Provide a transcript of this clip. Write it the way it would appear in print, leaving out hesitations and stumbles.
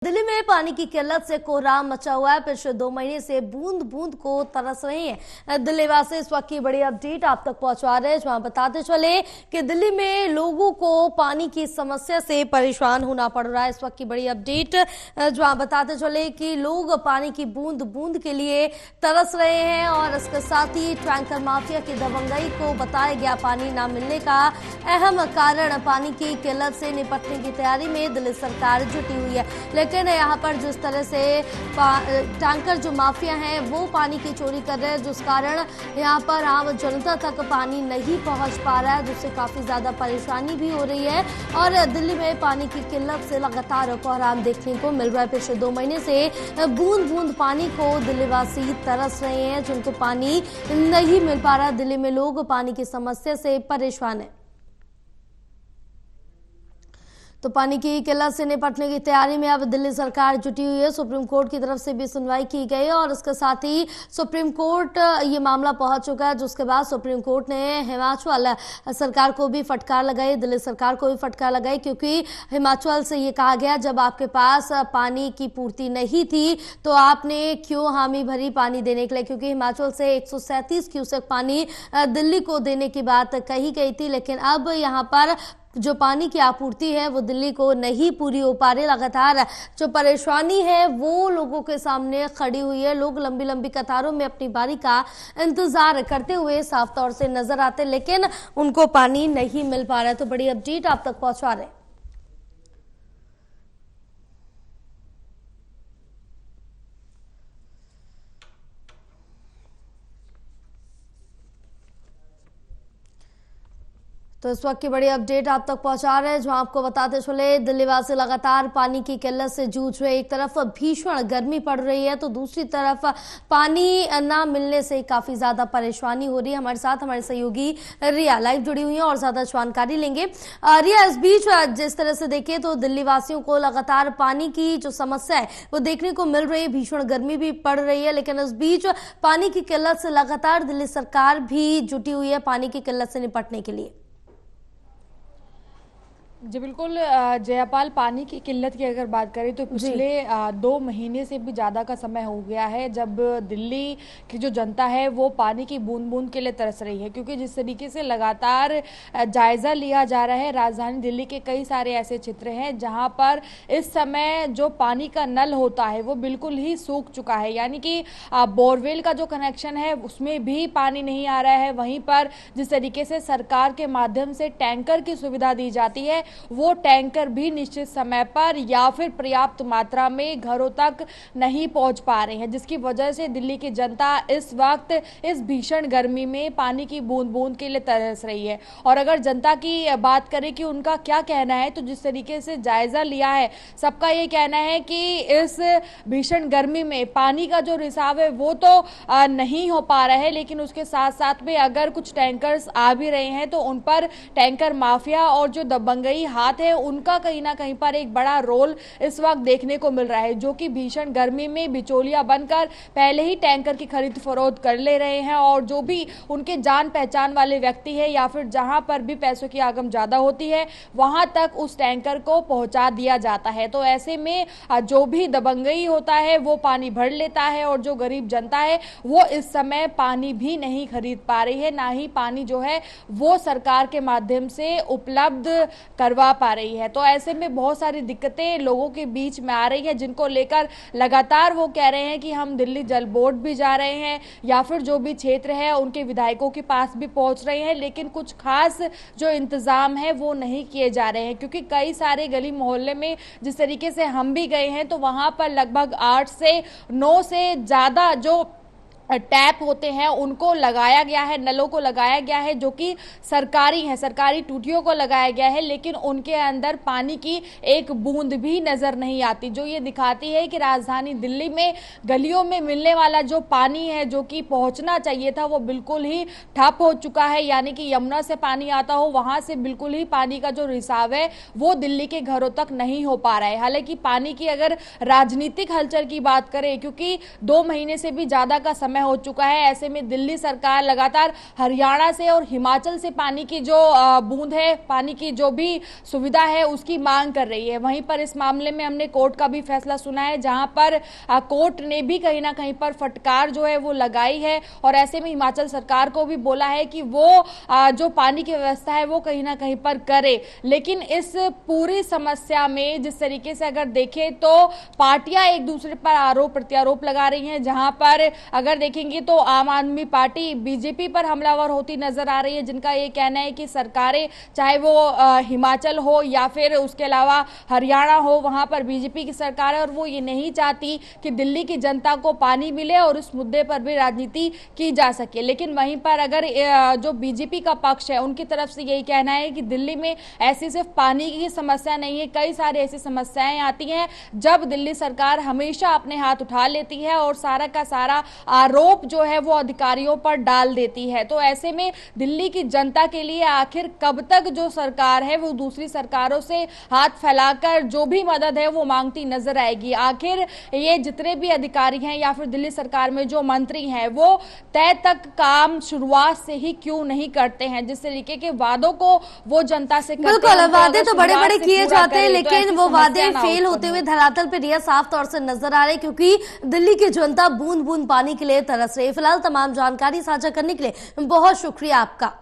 दिल्ली में पानी की किल्लत से कोहराम मचा हुआ है। पिछले 2 महीने से बूंद बूंद को तरस रहे हैं दिल्ली वासी। इस वक्त की बड़ी अपडेट आप तक पहुंचा रहे हैं, जहां बताते चले कि दिल्ली में लोगों को पानी की समस्या से परेशान होना पड़ रहा है। इस वक्त की बड़ी अपडेट जहां बताते चले कि लोग पानी की बूंद बूंद के लिए तरस रहे हैं और इसके साथ ही टैंकर माफिया की दबंगई को बताया गया पानी न मिलने का अहम कारण। पानी की किल्लत से निपटने की तैयारी में दिल्ली सरकार जुटी हुई है, लेकिन यहाँ पर जिस तरह से टैंकर जो माफिया हैं वो पानी की चोरी कर रहे हैं, जिस कारण यहाँ पर आम जनता तक पानी नहीं पहुँच पा रहा है, जिससे काफ़ी ज़्यादा परेशानी भी हो रही है। और दिल्ली में पानी की किल्लत से लगातार कोहराम देखने को मिल रहा है। पिछले 2 महीने से बूंद बूंद पानी को दिल्लीवासी तरस रहे हैं, जिनको पानी नहीं मिल पा रहा। दिल्ली में लोग पानी की समस्या से परेशान हैं। तो पानी की किल्लत से निपटने की तैयारी में अब दिल्ली सरकार जुटी हुई है। सुप्रीम कोर्ट की तरफ से भी सुनवाई की गई और इसके साथ ही सुप्रीम कोर्ट ये मामला पहुंच चुका है, जिसके बाद सुप्रीम कोर्ट ने हिमाचल सरकार को भी फटकार लगाई, दिल्ली सरकार को भी फटकार लगाई, क्योंकि हिमाचल से ये कहा गया जब आपके पास पानी की पूर्ति नहीं थी तो आपने क्यों हामी भरी पानी देने के लिए, क्योंकि हिमाचल से 137 क्यूसेक पानी दिल्ली को देने की बात कही गई थी। लेकिन अब यहाँ पर जो पानी की आपूर्ति है वो दिल्ली को नहीं पूरी हो पा रही। लगातार जो परेशानी है वो लोगों के सामने खड़ी हुई है। लोग लंबी लंबी कतारों में अपनी बारी का इंतजार करते हुए साफ तौर से नजर आते, लेकिन उनको पानी नहीं मिल पा रहा है। तो बड़ी अपडेट आप तक पहुंचा रहे हैं। तो इस वक्त की बड़ी अपडेट आप तक पहुंचा रहे हैं, जो आपको बताते चले दिल्ली वासी लगातार पानी की किल्लत से जूझ रहे। एक तरफ भीषण गर्मी पड़ रही है तो दूसरी तरफ पानी ना मिलने से काफी ज्यादा परेशानी हो रही है। हमारे साथ हमारे सहयोगी रिया लाइव जुड़ी हुई है और ज्यादा जानकारी लेंगे। रिया, इस बीच जिस तरह से देखें तो दिल्ली वासियों को लगातार पानी की जो समस्या है वो देखने को मिल रही है। भीषण गर्मी भी पड़ रही है, लेकिन इस बीच पानी की किल्लत से लगातार दिल्ली सरकार भी जुटी हुई है पानी की किल्लत से निपटने के लिए। जी बिल्कुल जयापाल, पानी की किल्लत की अगर बात करें तो पिछले 2 महीने से भी ज़्यादा का समय हो गया है जब दिल्ली की जो जनता है वो पानी की बूंद बूंद के लिए तरस रही है, क्योंकि जिस तरीके से लगातार जायज़ा लिया जा रहा है, राजधानी दिल्ली के कई सारे ऐसे क्षेत्र हैं जहां पर इस समय जो पानी का नल होता है वो बिल्कुल ही सूख चुका है, यानी कि बोरवेल का जो कनेक्शन है उसमें भी पानी नहीं आ रहा है। वहीं पर जिस तरीके से सरकार के माध्यम से टैंकर की सुविधा दी जाती है वो टैंकर भी निश्चित समय पर या फिर पर्याप्त मात्रा में घरों तक नहीं पहुंच पा रहे हैं, जिसकी वजह से दिल्ली की जनता इस वक्त इस भीषण गर्मी में पानी की बूंद बूंद के लिए तरस रही है। और अगर जनता की बात करें कि उनका क्या कहना है, तो जिस तरीके से जायजा लिया है सबका ये कहना है कि इस भीषण गर्मी में पानी का जो रिसाव है वो तो नहीं हो पा रहा है, लेकिन उसके साथ साथ में अगर कुछ टैंकर्स आ भी रहे हैं तो उन पर टैंकर माफिया और जो दबंगई हाथ है उनका कहीं ना कहीं पर एक बड़ा रोल इस वक्त देखने को मिल रहा है, जो कि भीषण गर्मी में बिचौलिया बनकर पहले ही टैंकर की खरीद फरोख्त कर ले रहे हैं और जो भी उनके जान पहचान वाले व्यक्ति है या फिर जहां पर भी पैसों की आगम ज्यादा होती है वहां तक उस टैंकर को पहुंचा दिया जाता है। तो ऐसे में जो भी दबंगई होता है वो पानी भर लेता है और जो गरीब जनता है वो इस समय पानी भी नहीं खरीद पा रही है, ना ही पानी जो है वो सरकार के माध्यम से उपलब्ध करवा पा रही है। तो ऐसे में बहुत सारी दिक्कतें लोगों के बीच में आ रही है, जिनको लेकर लगातार वो कह रहे हैं कि हम दिल्ली जल बोर्ड भी जा रहे हैं या फिर जो भी क्षेत्र है उनके विधायकों के पास भी पहुंच रहे हैं, लेकिन कुछ खास जो इंतजाम है वो नहीं किए जा रहे हैं। क्योंकि कई सारे गली मोहल्ले में जिस तरीके से हम भी गए हैं तो वहां पर लगभग 8 से 9 से ज्यादा जो टैप होते हैं उनको लगाया गया है, नलों को लगाया गया है जो कि सरकारी है, सरकारी टूटियों को लगाया गया है, लेकिन उनके अंदर पानी की एक बूंद भी नजर नहीं आती, जो ये दिखाती है कि राजधानी दिल्ली में गलियों में मिलने वाला जो पानी है जो कि पहुंचना चाहिए था वो बिल्कुल ही ठप हो चुका है। यानी कि यमुना से पानी आता हो वहां से बिल्कुल ही पानी का जो रिसाव है वो दिल्ली के घरों तक नहीं हो पा रहा है। हालांकि पानी की अगर राजनीतिक हलचल की बात करें, क्योंकि 2 महीने से भी ज्यादा का समय समय हो चुका है। ऐसे में दिल्ली सरकार लगातार हरियाणा से और हिमाचल से पानी की जो बूंद है, पानी की जो भी सुविधा है उसकी मांग कर रही है। वहीं पर इस मामले में हमने कोर्ट का भी फैसला सुना है, जहां पर कोर्ट ने भी कहीं ना कहीं पर फटकार जो है वो लगाई है और ऐसे में हिमाचल सरकार को भी बोला है कि वो जो पानी की व्यवस्था है वो कहीं ना कहीं पर करे। लेकिन इस पूरी समस्या में जिस तरीके से अगर देखें तो पार्टियां एक दूसरे पर आरोप प्रत्यारोप लगा रही हैं, जहां पर अगर देखेंगे तो आम आदमी पार्टी बीजेपी पर हमलावर होती नजर आ रही है, जिनका ये कहना है कि सरकारें चाहे वो हिमाचल हो या फिर उसके अलावा हरियाणा हो, वहां पर बीजेपी की सरकार है और वो ये नहीं चाहती कि दिल्ली की जनता को पानी मिले और इस मुद्दे पर भी राजनीति की जा सके। लेकिन वहीं पर अगर जो बीजेपी का पक्ष है उनकी तरफ से यही कहना है कि दिल्ली में ऐसी सिर्फ पानी की समस्या नहीं है, कई सारी ऐसी समस्याएं आती हैं जब दिल्ली सरकार हमेशा अपने हाथ उठा लेती है और सारा का सारा आरोप जो है वो अधिकारियों पर डाल देती है। तो ऐसे में दिल्ली की जनता के लिए आखिर कब तक जो सरकार है वो दूसरी सरकारों से हाथ फैलाकर जो भी मदद है वो मांगती नजर आएगी। आखिर ये जितने भी अधिकारी हैं या फिर दिल्ली सरकार में जो मंत्री हैं वो तय तक काम शुरुआत से ही क्यों नहीं करते हैं, जिस तरीके के वादों को वो जनता से करते हैं। बिल्कुल, वादे तो बड़े बड़े किए जाते हैं लेकिन वो वादे फेल होते हुए हुए धरातल पर रिया साफ तौर से नजर आ रहे हैं, क्योंकि दिल्ली की जनता बूंद बूंद पानी के लिए तरस रही है। फिलहाल तमाम जानकारी साझा करने के लिए बहुत शुक्रिया आपका।